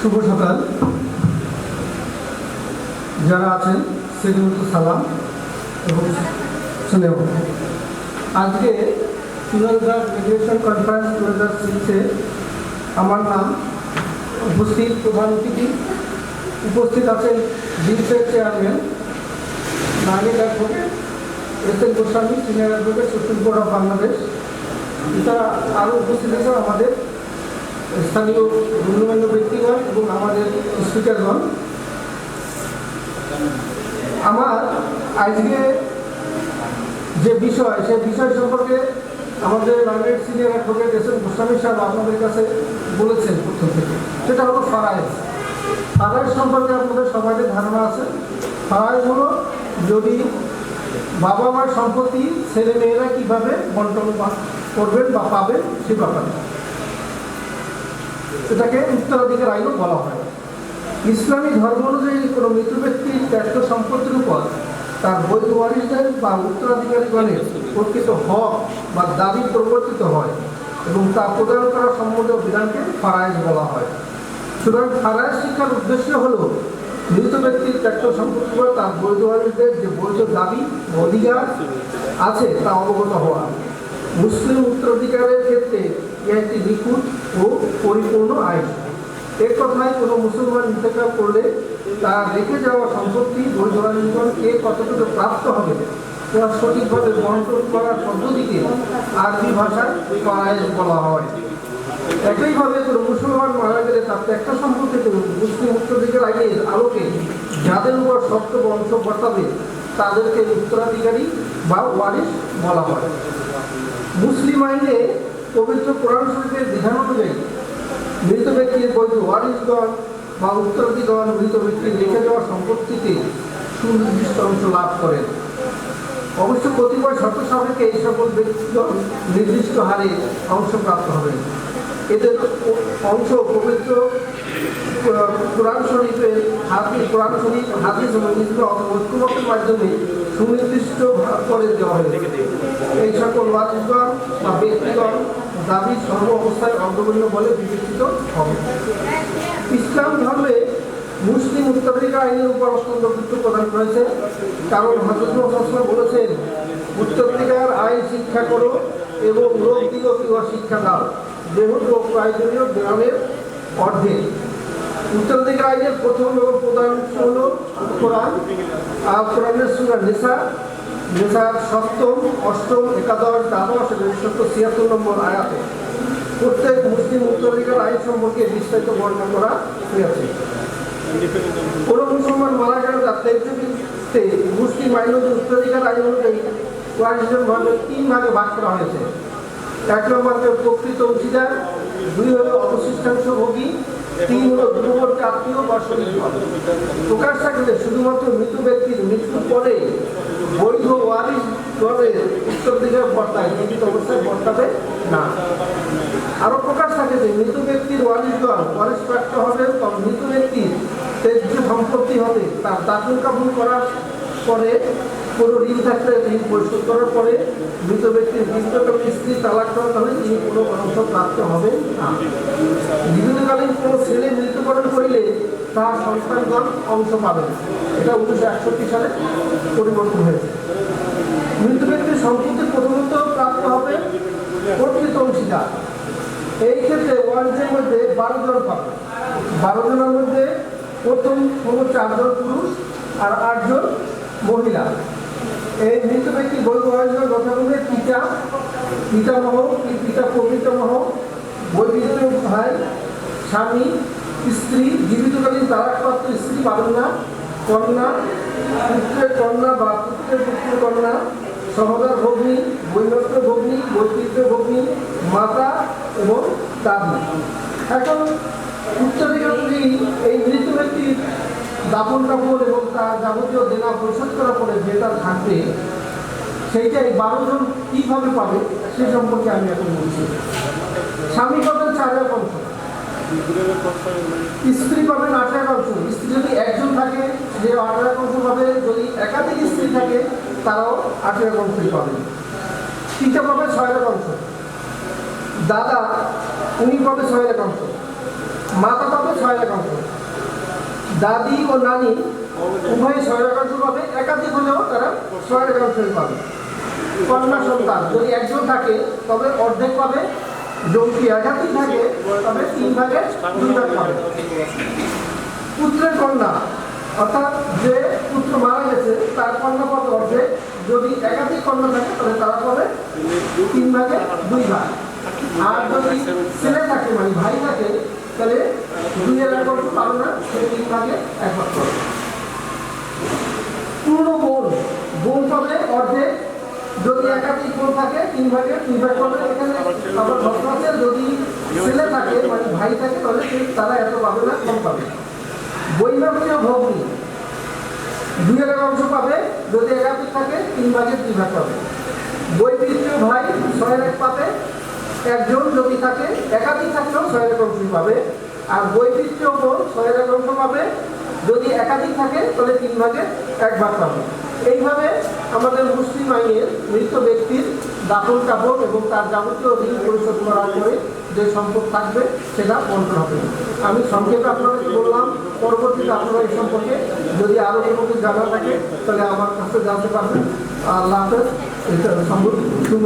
শুভ সকাল। যারা আছেন সেদিনত সালাম এবং স্নেহ। আজকে চুনারঘাট মিডিয়েশন কনফারেন্স 2006-এ আমার নাম উপস্থিত, প্রধান অতিথি উপস্থিত আছেন বিএসএফ চেয়ারম্যান নাগরিক advocate S N. Goswami, senior advocate, supreme court of Bangladesh. এছাড়া আরও উপস্থিত আছেন আমাদের স্থানীয় গণ্যমান্য ব্যক্তিগণ এবং আমাদের স্পিকারগণ। আমার আজকে যে বিষয়, সেই বিষয় সম্পর্কে আমাদের Bangladesh senior advocate S N. Goswami সাহেব আপনাদের কাছে বলেছেন প্রথম থেকে, সেটা হলো ফারায়েজ। ফারায়েজ সম্পর্কে আপনাদের সবাইকে ধারণা আছে। ফারায়েজ হলো যদি বাবা মার সম্পত্তি ছেলে মেয়েরা কীভাবে বন্টন করবেন বা পাবেন সে ব্যাপারে, এটাকে উত্তরাধিকার আইনও বলা হয়। ইসলামী ধর্ম অনুযায়ী কোনো মৃত ব্যক্তির ত্যাক্ত সম্পত্তির উপর তার বৈধ ওয়ারিসদের বা উত্তরাধিকারীগণের প্রকৃত হক বা দাবি প্রবর্তিত হয় এবং তা প্রদান করা সম্বন্ধীয় বিধানকে ফারায়েজ বলা হয়। সুতরাং ফারায়েজ শিক্ষার উদ্দেশ্য হল মৃত ব্যক্তির ত্যাক্ত সম্পত্তির উপর তার বৈধ ওয়ারিসদের যে বৈধ দাবি অধিকার আছে তা অবগত হওয়া। মুসলিম উত্তরাধিকারের ক্ষেত্রে একটি নিখুঁত ও পরিপূর্ণ আইন। এক কথায় কোনো মুসলমান ইন্তেকাল করলে তার রেখে যাওয়া সম্পত্তি বৈধ ওয়ারিসগণকে কতটুকু প্রাপ্ত হবে তা সঠিকভাবে বন্টন করার পদ্ধতিকে আরবি ভাষায় ফারায়েজ বলা হয়। একইভাবে কোনো মুসলমান মারা গেলে তার ত্যাক্ত সম্পত্তিতে মুসলিম উত্তরাধিকার আইনের আলোকে যাদের উপর শক্ত অংশ বর্তাবে তাদেরকে উত্তরাধিকারী বা ওয়ারিস বলা হয়। মুসলিম আইনে পবিত্র কোরআন শরীফের বিধান অনুযায়ী মৃত ব্যক্তির বৈধ ওয়ারিসগণ বা উত্তরাধিকার মৃত ব্যক্তির রেখে যাওয়া সম্পত্তিতে সুনির্দিষ্ট অংশ লাভ করেন। অবশ্য কতিপয় শর্ত সাপেক্ষে এই সকল ব্যক্তিগণ নির্দিষ্ট হারে অংশ প্রাপ্ত হবেন। এদের অংশ পবিত্র কোরআন শরীফের হাদিস এবং ইজমা অথবা ঐক্যমতের মাধ্যমে সুনির্দিষ্ট করে দেওয়া হয়েছে। এই সকল ওয়ারিসগণ বা ব্যক্তিগণ দাবি সর্ব অবস্থায় অগ্রগণ্য বলে বিবেচিত হবে। ইসলাম ধর্মে মুসলিম উত্তরাধিকার আইনের উপর অত্যন্ত গুরুত্ব প্রদান করেছে, কারণ হযরত মুহাম্মদ বলেছেন, উত্তরাধিকার আইন শিক্ষা করো এবং লোকদিগকে শিক্ষা দাও, যেহেতু প্রয়োজনীয় জ্ঞানের অর্ধেক। উত্তরাধিকার আইনের প্রথম এবং প্রধান হল কোরআন আর কোরআনের সূরা নিসার 7ম, 8ম, 11, 12 এবং 176 নম্বর আয়াতে প্রত্যেক মুসলিম উত্তরাধিকার আইন সম্পর্কে বিস্তারিত বর্ণনা করা হয়েছে। কোনো মুসলমান মারা গেলে তার ত্যায্যতে মুসলিম আইন উত্তরাধিকার আইন অনুযায়ী ওয়ারিসদের ভাগে 3 ভাগে ভাগ করা হয়েছে। 1 নম্বর প্রকৃত অংশীদার, 2 হলো অবশিষ্টাংশ ভোগী, 3 হলো দূরবর্তী আত্মীয় বা শরীর। প্রকাশ থাকলে শুধুমাত্র মৃত ব্যক্তির মৃত্যুর পরে বৈধ ওয়ারিসগণের উত্তরাধিকার বর্তায়, জীবিত অবস্থায় বর্তাবে না। আরও প্রকাশ থাকে যে মৃত ব্যক্তির ওয়ারিসগণ ওয়ারিসপ্রাপ্ত হবে তবে মৃত ব্যক্তির ত্যায্য সম্পত্তি হবে তার দাফন কাফন করার পরে, কোনো ঋণ থাকলে ঋণ পরিশোধ করার পরে মৃত ব্যক্তির জীবিতকালীন স্ত্রী তালাক করা হলে তিনি কোনো অংশ প্রাপ্ত হবেন না। জীবিতকালীন কোনো ছেলে মৃত্যুবরণ করিলে তার সন্তানগণ অংশ পাবেন। এটা 1961 সালে পরিবর্তন হয়েছে। মৃত ব্যক্তির সম্পত্তি প্রথমত প্রাপ্ত হবে প্রকৃত অংশীদার। এই ক্ষেত্রে ওয়ারিসের মধ্যে 12 জন পাবে। 12 জনের মধ্যে প্রথম হলো 4 জন পুরুষ আর 8 জন মহিলা। এই মৃত ব্যক্তির বৈধ ওয়ারিসগণ যথাক্রমে পিতামহ, পিতা প্রপিতামহ, বৈধ ভাই, স্বামী, স্ত্রী, জীবিতকালীন তালাকপ্রাপ্ত স্ত্রী পাবেন না, কন্যা, পুত্রের কন্যা বা পুত্রের পুত্রের কন্যা, সহোদর ভগ্নী, বৈনত্র ভগ্নী, বৈতৃত্ব ভগ্নী, মাতা এবং দাদি। এখন উত্তরাধিকার যদি এই মৃত ব্যক্তির দাফন কাপড় এবং তার যাবতীয় দেনা পরিশোধ করার পরে যেটা থাকবে সেইটাই 12 জন কীভাবে পাবে সে সম্পর্কে আমি এখন বলছি। স্বামী পাবেন 4 অংশ, স্ত্রী পাবেন 8 অংশ। স্ত্রী যদি একজন থাকে সে 8 অংশ পাবে, যদি একাধিক স্ত্রী থাকে তারাও 8 অংশই পাবে। পিতা পাবে 6 অংশ, দাদা উনি পাবে 6 অংশ, মাতা পাবে 6 একাংশ, দাদি ও নানি উভয় 6 একাংশ পাবে, একাধিক হলেও তারা 6 একাংশই পাবে। কন্যা সন্তান যদি একজন থাকে তবে অর্ধেক পাবে, যদি একাধিক থাকে তবে 3 ভাগে 2 ভাগ পাবে। পুত্রের কন্যা অর্থাৎ যে পুত্র মারা গেছে তার কন্যা পাবে অর্ধেক, যদি একাধিক কন্যা থাকে তাহলে তারা পাবে 3 ভাগে 2 ভাগ। আর যদি ছেলে থাকে মানে ভাই থাকে তাহলে 2 একাংশ পাবে না, সে 3 ভাগে 1 ভাগ পাবে। পূর্ণ বোন পাবে অর্ধেক, যদি একাধিক বোন থাকে 3 ভাগে 2 ভাগ পাবে। এখানে আবার ঘটনা আছে, যদি ছেলে থাকে মানে ভাই থাকে তাহলে তারা এত পাবে না, কম পাবে। বৈমাত্রীয় ভগ্নী 2 একাংশ পাবে, যদি একাধিক থাকে 3 ভাগে 2 ভাগ পাবে। বৈপিত্রীয় ভাই 6 পাবে, একজন যদি থাকে, একাধিক থাকলেও 6 একাংশ পাবে। আর বৈপিত্রীয় বোন 6 একাংশ পাবে, যদি একাধিক থাকে তাহলে 3 ভাগে 1 ভাগ পাবে। এইভাবে আমাদের মুসলিম আইনের মৃত ব্যক্তির দাফন কাপড় এবং তার যাবতীয় ঋণ পরিশোধ করার পরে যে সম্পদ থাকবে সেটা বন্টন হবে। আমি সংক্ষেপে আপনাদেরকে বললাম, পরবর্তীতে আপনারা এই সম্পর্কে যদি আরও কোনো কিছু জানা থাকে তাহলে আমার কাছে জানতে পারবেন। আল্লাহ হাফেজ। এটা সম্ভব শুভ